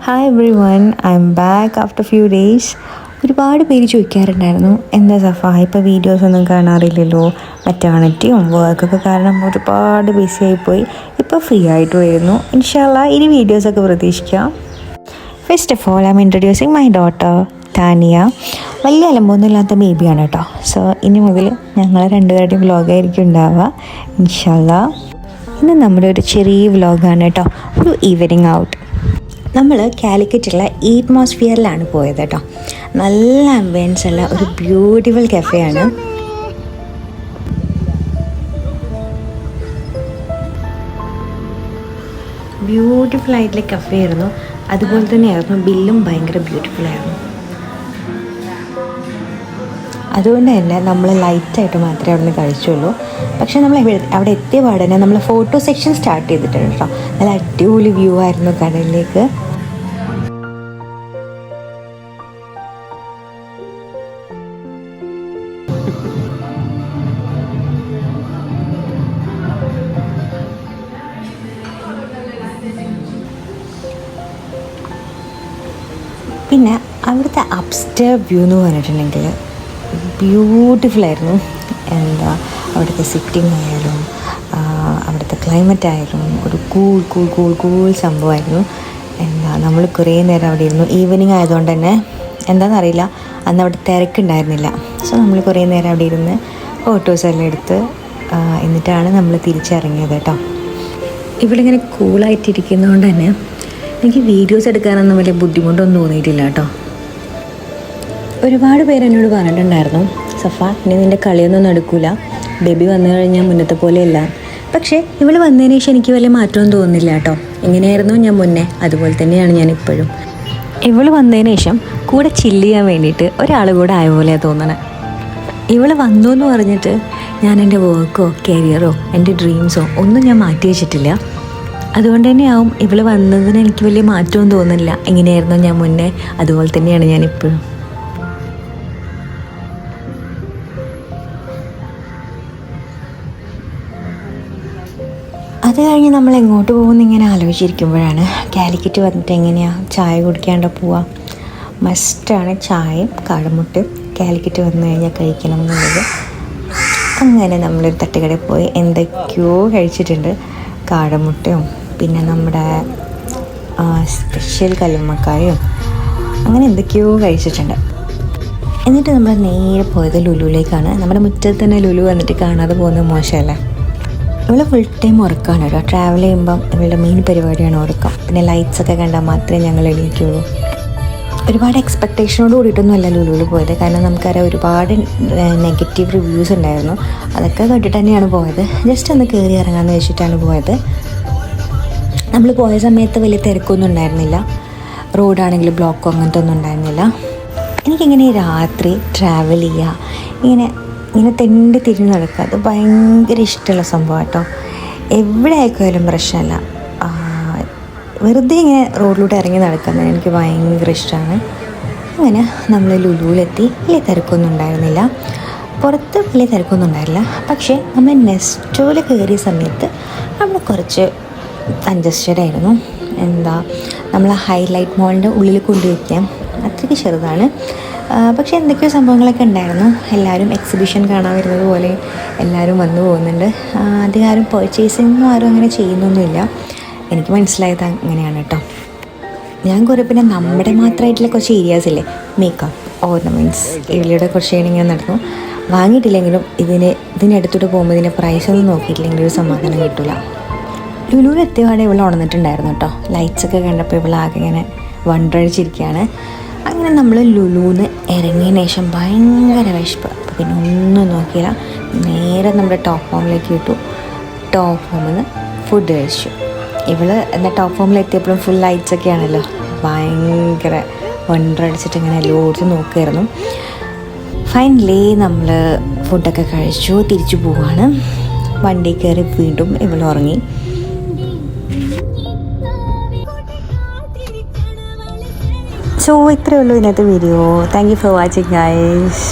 Hi every one, I M back after few days. ഒരുപാട് പേര് ചോദിക്കാറുണ്ടായിരുന്നു, എന്താ സഫ ഇപ്പോൾ വീഡിയോസൊന്നും കാണാറില്ലല്ലോ, മെറ്റേണിറ്റിയും വർക്കൊക്കെ കാരണം ഒരുപാട് ബിസി ആയിപ്പോയി. ഇപ്പോൾ ഫ്രീ ആയിട്ട് വരുന്നു. ഇൻഷാല്ലാ ഇനി വീഡിയോസൊക്കെ പ്രതീക്ഷിക്കാം. First of all I M introducing my daughter Tania. വലിയ അലമ്പൊന്നുമില്ലാത്ത ബേബിയാണ് കേട്ടോ. സോ ഇനി മുതൽ ഞങ്ങൾ രണ്ടുപേരുടെയും വ്ലോഗായിരിക്കും ഉണ്ടാവുക ഇൻഷാല്ലാ. ഇന്ന് നമ്മുടെ ഒരു ചെറിയ വ്ലോഗാണ് കേട്ടോ, ഒരു ഈവനിങ് ഔട്ട്. നമ്മൾ കാലിക്കറ്റുള്ള ഈറ്റ്മോസ്ഫിയറിലാണ് പോയത് കേട്ടോ. നല്ല ആംബിയൻസ് ഉള്ള ഒരു ബ്യൂട്ടിഫുൾ കഫേയാണ്. ബ്യൂട്ടിഫുൾ ആയിട്ടുള്ള കഫേ ആയിരുന്നു. അതുപോലെ തന്നെയായിരുന്നു ബില്ലും ഭയങ്കര ബ്യൂട്ടിഫുൾ ആയിരുന്നു. അതുകൊണ്ട് തന്നെ നമ്മൾ ലൈറ്റായിട്ട് മാത്രമേ അവിടെ നിന്ന് കഴിച്ചുള്ളൂ. പക്ഷേ നമ്മൾ അവിടെ എത്തിയ പാടനെ നമ്മൾ ഫോട്ടോ സെക്ഷൻ സ്റ്റാർട്ട് ചെയ്തിട്ടുണ്ട് കേട്ടോ. നല്ല അടിപൊളി വ്യൂ ആയിരുന്നു കടലിലേക്ക്. പിന്നെ അവിടുത്തെ അപ്സ്റ്റെയർ വ്യൂ എന്ന് പറഞ്ഞിട്ടുണ്ടെങ്കിൽ ബ്യൂട്ടിഫുള്ളായിരുന്നു. എന്താ അവിടുത്തെ സിറ്റിംഗ് ആയാലും അവിടുത്തെ ക്ലൈമറ്റ് ആയാലും ഒരു കൂൾ സംഭവമായിരുന്നു. എന്താ നമ്മൾ കുറേ നേരം അവിടെ ഇരുന്നു. ഈവനിങ് ആയതുകൊണ്ട് തന്നെ എന്താണെന്നറിയില്ല, അന്ന് അവിടെ തിരക്കുണ്ടായിരുന്നില്ല. സോ നമ്മൾ കുറേ നേരം അവിടെ ഇരുന്ന് ഫോട്ടോസെല്ലാം എടുത്ത് എന്നിട്ടാണ് നമ്മൾ തിരിച്ചിറങ്ങിയത് കേട്ടോ. ഇവിടെ ഇങ്ങനെ കൂളായിട്ടിരിക്കുന്നതുകൊണ്ട് തന്നെ എനിക്ക് വീഡിയോസ് എടുക്കാനൊന്നും വലിയ ബുദ്ധിമുട്ടൊന്നും തോന്നിയിട്ടില്ല കേട്ടോ. ഒരുപാട് പേര് എന്നോട് പറഞ്ഞിട്ടുണ്ടായിരുന്നു, സഫ ഇനി നിൻ്റെ കളിയൊന്നും നടക്കില്ല, ബേബി വന്നു കഴിഞ്ഞാൽ മുന്നത്തെ പോലെയല്ല. പക്ഷേ ഇവൾ വന്നതിന് ശേഷം എനിക്ക് വലിയ മാറ്റമൊന്നും തോന്നുന്നില്ല കേട്ടോ. എങ്ങനെയായിരുന്നു ഞാൻ മുന്നേ, അതുപോലെ തന്നെയാണ് ഞാൻ ഇപ്പോഴും. ഇവൾ വന്നതിന് ശേഷം കൂടെ ചില്ല് ചെയ്യാൻ വേണ്ടിയിട്ട് ഒരാൾ കൂടെ ആയ പോലെയാണ് തോന്നണത്. ഇവൾ വന്നു എന്ന് പറഞ്ഞിട്ട് ഞാൻ എൻ്റെ വർക്കോ കരിയറോ എൻ്റെ ഡ്രീംസോ ഒന്നും ഞാൻ മാറ്റി വെച്ചിട്ടില്ല. അതുകൊണ്ട് തന്നെയാവും ഇവൾ വന്നതിന് എനിക്ക് വലിയ മാറ്റമൊന്നും തോന്നുന്നില്ല. എങ്ങനെയായിരുന്നു ഞാൻ മുന്നേ, അതുപോലെ തന്നെയാണ് ഞാനിപ്പോഴും. അത് കഴിഞ്ഞ് നമ്മൾ എങ്ങോട്ട് പോകുമെന്ന് ഇങ്ങനെ ആലോചിച്ചിരിക്കുമ്പോഴാണ് കാലിക്കറ്റ് വന്നിട്ട് എങ്ങനെയാണ് ചായ കുടിക്കാണ്ട് പോവുക. മസ്റ്റാണ് ചായയും കാടമുട്ടയും കാലിക്കറ്റ് വന്നു കഴിഞ്ഞാൽ കഴിക്കണം എന്നുള്ളത്. അങ്ങനെ നമ്മളൊരു തട്ടുകടയിൽ പോയി എന്തൊക്കെയോ കഴിച്ചിട്ടുണ്ട്. കാടമുട്ടയും പിന്നെ നമ്മുടെ സ്പെഷ്യൽ കല്ലുമ്മക്കായും അങ്ങനെ എന്തൊക്കെയോ കഴിച്ചിട്ടുണ്ട്. എന്നിട്ട് നമ്മൾ നേരെ പോയത് ലുലുവിലേക്കാണ്. നമ്മുടെ മുറ്റത്ത് തന്നെ ലുലു വന്നിട്ട് കാണാതെ പോകുന്നത് മോശമല്ലേ. ഇവളെ ഫുൾ ടൈം ഉറക്കമാണ് കേട്ടോ. ട്രാവൽ ചെയ്യുമ്പം ഇവളുടെ മെയിൻ പരിപാടിയാണ് ഉറക്കം. പിന്നെ ലൈറ്റ്സൊക്കെ കണ്ടാൽ മാത്രമേ ഞങ്ങൾ എണീക്കുള്ളൂ. ഒരുപാട് എക്സ്പെക്റ്റേഷനോട് കൂടിയിട്ടൊന്നുമല്ല ലുലുവിൽ പോയത്. കാരണം നമുക്കറിയാം ഒരുപാട് നെഗറ്റീവ് റിവ്യൂസ് ഉണ്ടായിരുന്നു. അതൊക്കെ കേട്ടിട്ട് തന്നെയാണ് പോയത്. ജസ്റ്റ് ഒന്ന് കയറി ഇറങ്ങാമെന്ന് വെച്ചിട്ടാണ് പോയത്. നമ്മൾ പോയ സമയത്ത് വലിയ തിരക്കൊന്നും ഉണ്ടായിരുന്നില്ല. റോഡാണെങ്കിൽ ബ്ലോക്കോ അങ്ങനത്തെ ഒന്നും ഉണ്ടായിരുന്നില്ല. എനിക്കിങ്ങനെ രാത്രി ട്രാവൽ ചെയ്യുക, ഇങ്ങനെ തെണ്ടി തിരിഞ്ഞ് നടക്കുക, അത് ഭയങ്കര ഇഷ്ടമുള്ള സംഭവം കേട്ടോ. എവിടെ ആയിക്കോയാലും പ്രശ്നമല്ല, വെറുതെ ഇങ്ങനെ റോഡിലൂടെ ഇറങ്ങി നടക്കുന്നത് എനിക്ക് ഭയങ്കര ഇഷ്ടമാണ്. അങ്ങനെ നമ്മൾ ലുലുവിലെത്തി. വലിയ തിരക്കൊന്നും ഉണ്ടായിരുന്നില്ല, പുറത്ത് വലിയ തിരക്കൊന്നും ഉണ്ടായില്ല. പക്ഷേ നമ്മൾ നെസ്റ്റോയിൽ കയറിയ സമയത്ത് നമ്മൾ കുറച്ച് കൺജസ്റ്റഡ് ആയിരുന്നു. എന്താ നമ്മൾ ഹൈലൈറ്റ് മോളിൻ്റെ ഉള്ളിൽ കൊണ്ടുവയ്ക്കാം, അത്രയ്ക്ക് ചെറുതാണ്. പക്ഷേ എന്തൊക്കെയോ സംഭവങ്ങളൊക്കെ ഉണ്ടായിരുന്നു. എല്ലാവരും എക്സിബിഷൻ കാണാൻ വരുന്നത് പോലെ എല്ലാവരും വന്നു പോകുന്നുണ്ട്. അധികം പർച്ചേസിങ്ങും ആരും അങ്ങനെ ചെയ്യുന്നൊന്നുമില്ല. എനിക്ക് മനസ്സിലായത് അങ്ങനെയാണ് കേട്ടോ. ഞാൻ കുറേ പിന്നെ നമ്മുടെ മാത്രമായിട്ടുള്ള കുറച്ച് ഏരിയാസില്ലേ, മേക്കപ്പ്, ഓർണമെൻറ്റ്സ്, ഇവളുടെ കുറച്ച് ഇങ്ങനെ നടന്നു. വാങ്ങിയിട്ടില്ലെങ്കിലും ഇതിനടുത്തോട്ട് പോകുമ്പോൾ ഇതിൻ്റെ പ്രൈസൊന്നും നോക്കിയിട്ടില്ലെങ്കിൽ ഒരു സമാധാനം കിട്ടില്ല. ലുലുവിൽ എത്തിയപാടെ ഇവൾ ഉണർന്നിട്ടുണ്ടായിരുന്നു കേട്ടോ. ലൈറ്റ്സൊക്കെ കണ്ടപ്പോൾ ഇവളാകെ ഇങ്ങനെ വണ്ടടിച്ചിരിക്കുകയാണ്. അങ്ങനെ നമ്മൾ ലുലുവിന്ന് ഇറങ്ങിയതിന് ശേഷം ഭയങ്കര വിശപ്പ്. അപ്പോൾ പിന്നെ ഒന്നും നോക്കിയില്ല, നേരെ നമ്മുടെ ടോപ്പ് ഫോമിലേക്ക് വിട്ടു. ടോപ്പ് ഫോമിൽ നിന്ന് ഫുഡ് കഴിച്ചു. എന്നാൽ ടോപ്പ് ഫോമിലെത്തിയപ്പോഴും ഫുൾ ലൈറ്റ്സൊക്കെ ആണല്ലോ, ഭയങ്കര വണ്ടടിച്ചിട്ട് ഇങ്ങനെ എല്ലായിടത്തും നോക്കുമായിരുന്നു. ഫൈനലി നമ്മൾ ഫുഡൊക്കെ കഴിച്ചു, തിരിച്ചു പോവാണ്. വണ്ടി കയറി വീണ്ടും ഇവൾ ഉറങ്ങി. സോ ഇത്രയേ ഉള്ളൂ ഇന്നത്തെ video. Thank you for watching guys.